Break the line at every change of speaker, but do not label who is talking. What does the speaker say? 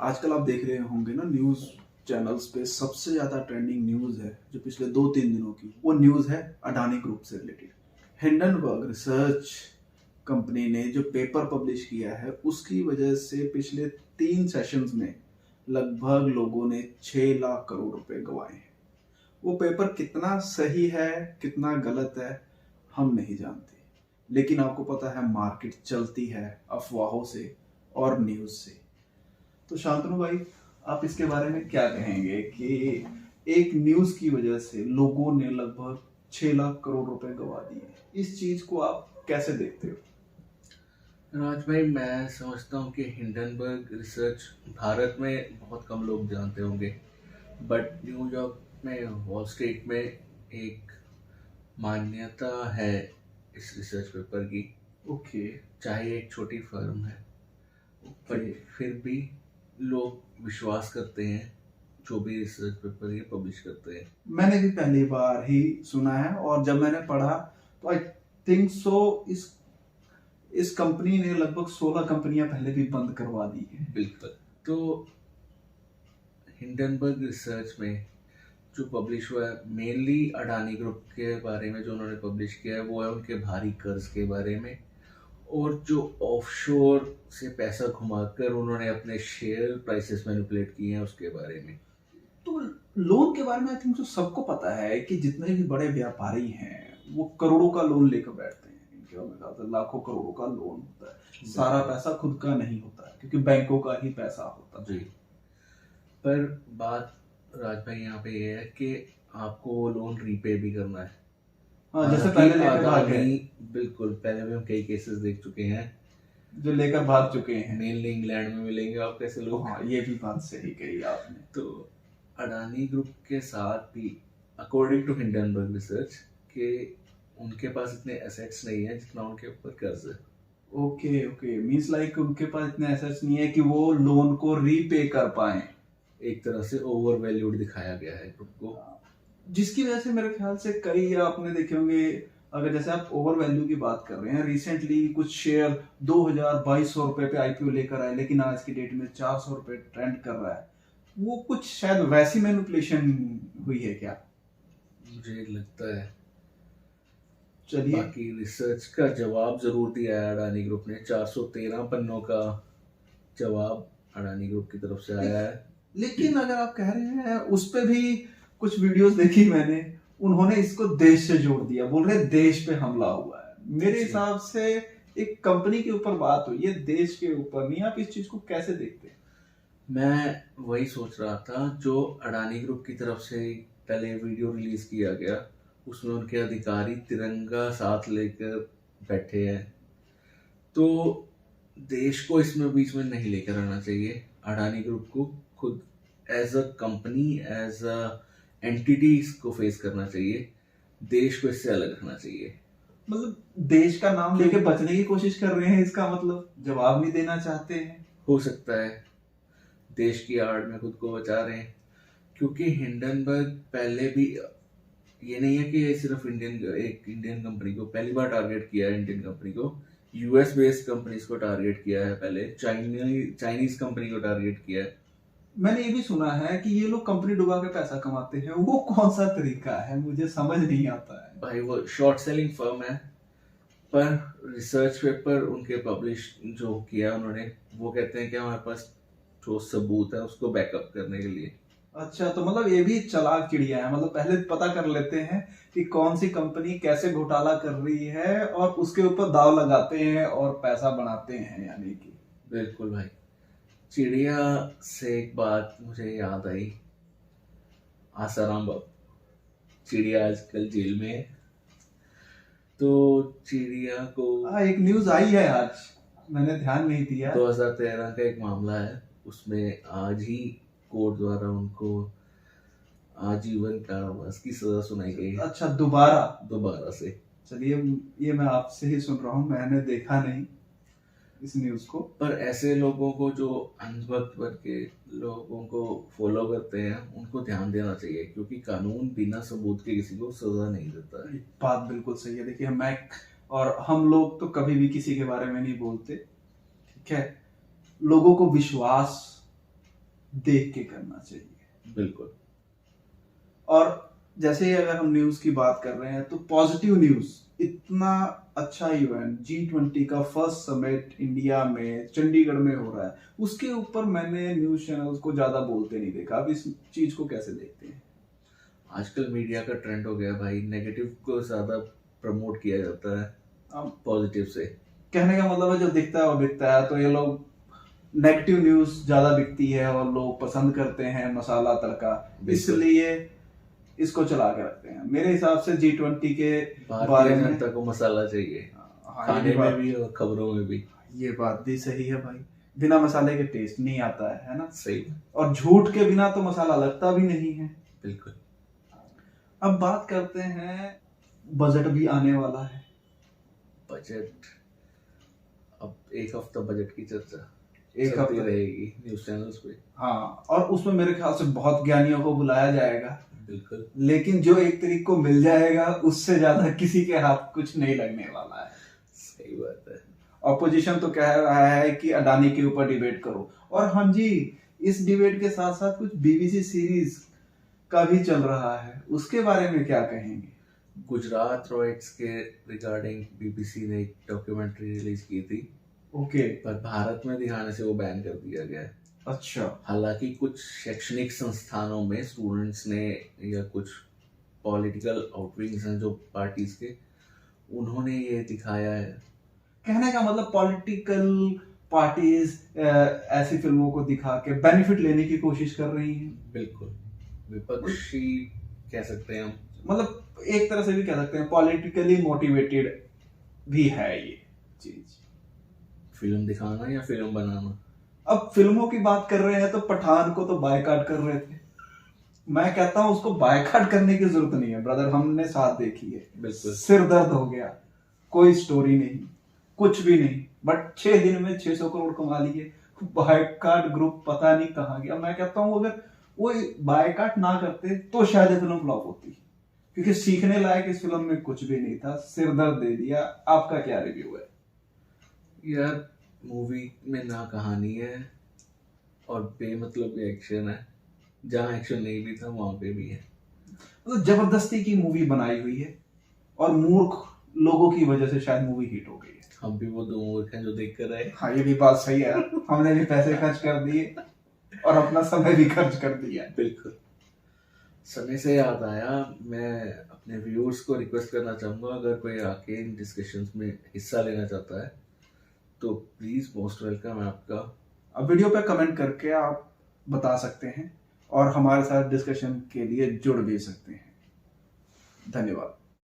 आजकल आप देख रहे होंगे ना, न्यूज चैनल्स पे सबसे ज्यादा ट्रेंडिंग न्यूज है जो पिछले 2-3 दिनों की, वो न्यूज है अडानी ग्रुप से रिलेटेड। हिंडनबर्ग रिसर्च कंपनी ने जो पेपर पब्लिश किया है उसकी वजह से पिछले 3 सेशंस में लगभग लोगों ने 6 लाख करोड़ रुपए गंवाए हैं। वो पेपर कितना सही है कितना गलत है हम नहीं जानते, लेकिन आपको पता है मार्केट चलती है अफवाहों से और न्यूज से। तो शांतनु भाई, आप इसके बारे में क्या कहेंगे कि एक न्यूज की वजह से लोगों ने लगभग 6 लाख करोड़ रुपए गंवा दिए। इस चीज को आप कैसे देखते हो?
राज भाई, मैं समझता हूँ कि हिंडनबर्ग रिसर्च भारत में बहुत कम लोग जानते होंगे, बट न्यूयॉर्क में वॉल स्ट्रीट में एक मान्यता है इस रिसर्च पेपर की।
ओके।
चाहे एक छोटी फर्म है, पर
ओके।
फिर भी लोग विश्वास करते हैं जो भी रिसर्च पेपर ये पब्लिश करते हैं।
मैंने भी पहली बार ही सुना है, और जब मैंने पढ़ा तो आई थिंक सो इस कंपनी ने लगभग 16 कंपनियां पहले भी बंद करवा दी है।
बिल्कुल। तो हिंडनबर्ग रिसर्च में जो पब्लिश हुआ है, मेनली अडानी ग्रुप के बारे में जो उन्होंने पब्लिश किया है वो है उनके भारी कर्ज के बारे में, और जो ऑफशोर से पैसा घुमाकर उन्होंने अपने शेयर प्राइसेस मैनिपुलेट किए हैं उसके बारे में।
तो लोन के बारे में आई थिंक सबको पता है कि जितने भी बड़े व्यापारी हैं वो करोड़ों का लोन लेकर बैठते हैं। इनके मेरे ख्याल से लाखों करोड़ों का लोन होता है। सारा पैसा खुद का नहीं होता है क्योंकि बैंकों का ही पैसा होता है।
जी, पर बात राज भाई यहाँ पे ये है कि आपको वो लोन रीपे भी करना है।
हाँ, जैसे पहले लेकर
आधा
भाग गए।
नहीं, बिल्कुल। पहले भी हम कई केसेस देख चुके हैं
जो लेकर भाग चुके हैं।
मेनली इंग्लैंड में मिलेंगे आप कैसे लोग।
हाँ, ये भी बात सही कही आपने।
तो अडानी ग्रुप के साथ भी अकॉर्डिंग टू हिंडनबर्ग रिसर्च के उनके पास इतने एसेट्स नहीं है जितना उनके ऊपर कर्ज है।
ओके ओके, मींस लाइक उनके पास इतने एसेट्स नहीं है कि वो लोन को रीपे कर पाए।
एक तरह से ओवर वैल्यूड दिखाया गया है ग्रुप को,
जिसकी वजह से मेरे ख्याल से कई आपने देखे होंगे। अगर जैसे आप ओवर वैल्यू की बात कर रहे हैं, रिसेंटली कुछ शेयर 2000-2200 रुपए पे आईपीओ लेकर आए, लेकिन आज की डेट में 400 रुपए ट्रेंड कर रहा है। वो कुछ शायद वैसी मैनिपुलेशन हुई है क्या?
मुझे लगता है।
चलिए।
बाकी रिसर्च का जवाब जरूर दिया है अडानी ग्रुप ने। 413 पन्नों का जवाब अडानी ग्रुप की तरफ से आया है।
लेकिन अगर आप कह रहे हैं, उस पे भी कुछ वीडियोस देखी मैंने, उन्होंने इसको देश से जोड़ दिया, बोल रहे देश पे हमला हुआ है। मेरे हिसाब से एक कंपनी के ऊपर बात हुई है, देश के ऊपर नहीं। आप इस चीज को कैसे देखते हैं?
मैं वही सोच रहा था, जो अडानी ग्रुप की तरफ से पहले वीडियो रिलीज किया गया उसमें उनके अधिकारी तिरंगा साथ लेकर बैठे हैं, तो देश को इसमें बीच में नहीं लेकर आना चाहिए। अडानी ग्रुप को खुद as a company, as a entity इसको फेस करना चाहिए। देश को इससे अलग रखना चाहिए।
मतलब देश का नाम लेके बचने की कोशिश कर रहे हैं, इसका मतलब जवाब नहीं देना चाहते हैं।
हो सकता है देश की आड़ में खुद को बचा रहे हैं, क्योंकि हिंडनबर्ग पहले भी, ये नहीं है कि सिर्फ एक इंडियन कंपनी को पहली बार टारगेट किया है। इंडियन कंपनी को, यूएस बेस्ड कंपनीज को टारगेट किया है, पहले चाइनीज कंपनी को टारगेट किया है।
मैंने ये भी सुना है कि ये लोग कंपनी डुबा के पैसा कमाते हैं। वो कौन सा तरीका है, मुझे समझ नहीं आता है।
भाई वो शॉर्ट सेलिंग फर्म है, पर रिसर्च पेपर उनके पब्लिश जो किया उन्होंने, वो कहते हैं कि हमारे पास जो सबूत है उसको बैकअप करने के लिए।
अच्छा, तो मतलब ये भी चालाक चिड़िया है। मतलब पहले पता कर लेते हैं कि कौन सी कंपनी कैसे घोटाला कर रही है और उसके ऊपर दाव लगाते हैं और पैसा बनाते हैं, यानी कि।
बिल्कुल भाई। चिड़िया से एक बात मुझे याद आई। आसाराम बाबू, चिड़िया आजकल जेल में है, तो चिड़िया को
एक न्यूज आई है आज, मैंने ध्यान नहीं दिया।
2013 का एक मामला है, उसमें आज ही कोर्ट द्वारा उनको आजीवन कारावास की सजा सुनाई गई है।
अच्छा,
दोबारा से।
चलिए, ये मैं आपसे ही सुन रहा हूँ, मैंने देखा नहीं इस न्यूज को।
पर ऐसे लोगों को, जो अंधभक्त वर्ग के लोगों को फॉलो करते हैं, उनको ध्यान देना चाहिए, क्योंकि कानून बिना सबूत के किसी को सजा नहीं देता है।
बात बिल्कुल सही है। देखिए, मैं और हम लोग तो कभी भी किसी के बारे में नहीं बोलते, ठीक है। लोगों को विश्वास देख के करना चाहिए।
बिल्कुल।
और जैसे ही अगर हम न्यूज की बात कर रहे हैं तो पॉजिटिव न्यूज, इतना अच्छा इवेंट G20 का फर्स्ट समिट इंडिया में चंडीगढ़ में हो रहा है, उसके ऊपर मैंने न्यूज चैनल्स को ज्यादा बोलते नहीं देखा। अब इस चीज को कैसे देखते हैं?
आजकल मीडिया का ट्रेंड हो गया भाई, नेगेटिव को ज्यादा प्रमोट किया जाता है
अब
पॉजिटिव से।
कहने का मतलब है जो दिखता है वो बिकता है, तो ये लोग नेगेटिव न्यूज ज्यादा बिकती है और लोग पसंद करते हैं मसाला तड़का, इसलिए इसको चला के रखते हैं। मेरे हिसाब से G20 के बारे
भारतीय
में
जनता को मसाला चाहिए,
हाँ,
खाने
ये
में
बात-
भी और खबरों में भी।
ये बात भी सही है भाई, बिना मसाले के टेस्ट नहीं आता है ना।
सही।
और झूठ के बिना तो मसाला लगता भी नहीं है।
बिल्कुल।
अब बात करते हैं, बजट भी आने वाला है।
बजट, अब एक हफ्ता बजट की चर्चा
एक
चलती
हफ्ता
रहेगी न्यूज चैनल्स पे।
हाँ, और उसमें मेरे ख्याल से बहुत ज्ञानियों को बुलाया जाएगा,
बिल्कुल।
लेकिन जो 1 तारीख को मिल जाएगा उससे ज्यादा किसी के हाथ कुछ नहीं लगने वाला है।
सही बात है।
ऑपोजिशन तो कह रहा है कि अडानी के ऊपर डिबेट करो, और हाँ जी, इस डिबेट के साथ साथ कुछ BBC सीरीज का भी चल रहा है, उसके बारे में क्या कहेंगे?
गुजरात रॉयट्स के रिगार्डिंग BBC ने एक डॉक्यूमेंट्री रिलीज की थी,
ओके,
पर भारत में दिखाने से वो बैन कर दिया गया है।
अच्छा,
हालांकि कुछ शैक्षणिक संस्थानों में स्टूडेंट्स ने या कुछ पॉलिटिकल आउटविंग्स हैं जो पार्टीज के, उन्होंने ये दिखाया है।
कहने का मतलब पॉलिटिकल पार्टीज ऐसी फिल्मों को दिखा के बेनिफिट लेने की कोशिश कर रही हैं।
बिल्कुल, विपक्षी कह सकते हैं हम।
मतलब एक तरह से भी कह सकते हैं पॉलिटिकली मोटिवेटेड भी है ये चीज।
फिल्म दिखाना या फिल्म बनाना।
अब फिल्मों की बात कर रहे हैं तो पठान को तो बायकॉट कर रहे थे, मैं कहता हूं उसको बायकॉट करने की जरूरत नहीं है ब्रदर, हमने साथ देखी है।
बिल्कुल।
सिर दर्द हो गया, कोई स्टोरी नहीं, कुछ भी नहीं, बट 6 दिन में 600 करोड़ कमा लिए। बायकॉट ग्रुप पता नहीं कहाँ गया। मैं कहता हूँ अगर वो बायकॉट ना करते तो शायद ये फिल्म फ्लॉप होती, क्योंकि सीखने लायक इस फिल्म में कुछ भी नहीं था, सिर दर्द दे दिया। आपका क्या रिव्यू है?
यार, मूवी में ना कहानी है और बेमतलब एक्शन है, जहाँ एक्शन नहीं भी था वहां पे भी है।
मतलब जबरदस्ती की मूवी बनाई हुई है और मूर्ख लोगों की वजह से शायद मूवी हिट हो गई है।
हम भी वो 2 मूर्ख हैं जो देख कर आए।
हाँ, ये भी बात सही है, हमने भी पैसे खर्च कर दिए और अपना समय भी खर्च कर दिया।
बिल्कुल। समय से याद आया, मैं अपने व्यूअर्स को रिक्वेस्ट करना चाहूँगा, अगर कोई आके इन डिस्कशंस में हिस्सा लेना चाहता है तो प्लीज़ मोस्ट वेलकम है आपका।
अब वीडियो पे कमेंट करके आप बता सकते हैं और हमारे साथ डिस्कशन के लिए जुड़ भी सकते हैं। धन्यवाद।